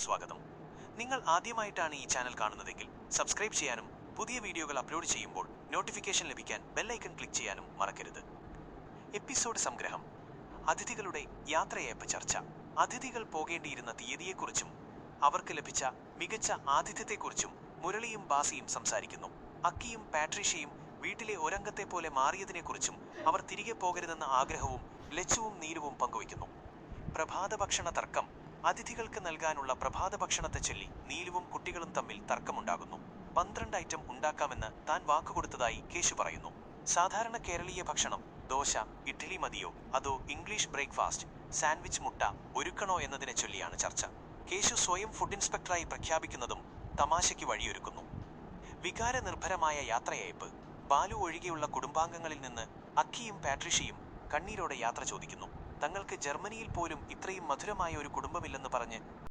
സ്വാഗതം. നിങ്ങൾ ആദ്യമായിട്ടാണ് ഈ ചാനൽ കാണുന്നതെങ്കിൽ സബ്സ്ക്രൈബ് ചെയ്യാനും പുതിയ വീഡിയോകൾ അപ്ലോഡ് ചെയ്യുമ്പോൾ നോട്ടിഫിക്കേഷൻ ലഭിക്കാൻ ബെല്ലൈക്കൺ ക്ലിക്ക് ചെയ്യാനും മറക്കരുത്. എപ്പിസോഡ് സംഗ്രഹം. അതിഥികളുടെ യാത്രയയപ്പ് ചർച്ച. അതിഥികൾ പോകേണ്ടിയിരുന്ന തീയതിയെക്കുറിച്ചും അവർക്ക് ലഭിച്ച മികച്ച ആതിഥ്യത്തെക്കുറിച്ചും മുരളിയും ബാസിയും സംസാരിക്കുന്നു. അക്കിയും പാട്രീഷ്യയും വീട്ടിലെ ഒരംഗത്തെ പോലെ മാറിയതിനെക്കുറിച്ചും അവർ തിരികെ പോകരുതെന്ന ആഗ്രഹവും ലച്ചുവും നീലുവും പങ്കുവയ്ക്കുന്നു. പ്രഭാതഭക്ഷണ തർക്കം. അതിഥികൾക്ക് നൽകാനുള്ള പ്രഭാതഭക്ഷണത്തെ ചൊല്ലി നീലുവും കുട്ടികളും തമ്മിൽ തർക്കമുണ്ടാകുന്നു. 12 ഐറ്റം ഉണ്ടാക്കാമെന്ന് താൻ വാക്കുകൊടുത്തതായി കേശു പറയുന്നു. സാധാരണ കേരളീയ ഭക്ഷണം ദോശ, ഇഡ്ഡലി മതിയോ അതോ ഇംഗ്ലീഷ് ബ്രേക്ക്ഫാസ്റ്റ്, സാൻഡ്വിച്ച്, മുട്ട ഒരുക്കണോ എന്നതിനെ ചൊല്ലിയാണ് ചർച്ച. കേശു സ്വയം ഫുഡ് ഇൻസ്പെക്ടറായി പ്രഖ്യാപിക്കുന്നതും തമാശയ്ക്ക് വഴിയൊരുക്കുന്നു. വികാരനിർഭരമായ യാത്രയയപ്പ്. ബാലു ഒഴികെയുള്ള കുടുംബാംഗങ്ങളിൽ നിന്ന് അക്കിയും പാട്രീഷ്യയും കണ്ണീരോടെ യാത്ര ചോദിക്കുന്നു. തങ്ങൾക്ക് ജർമ്മനിയിൽ പോലും ഇത്രയും മധുരമായ ഒരു കുടുംബമില്ലെന്ന് പറഞ്ഞ്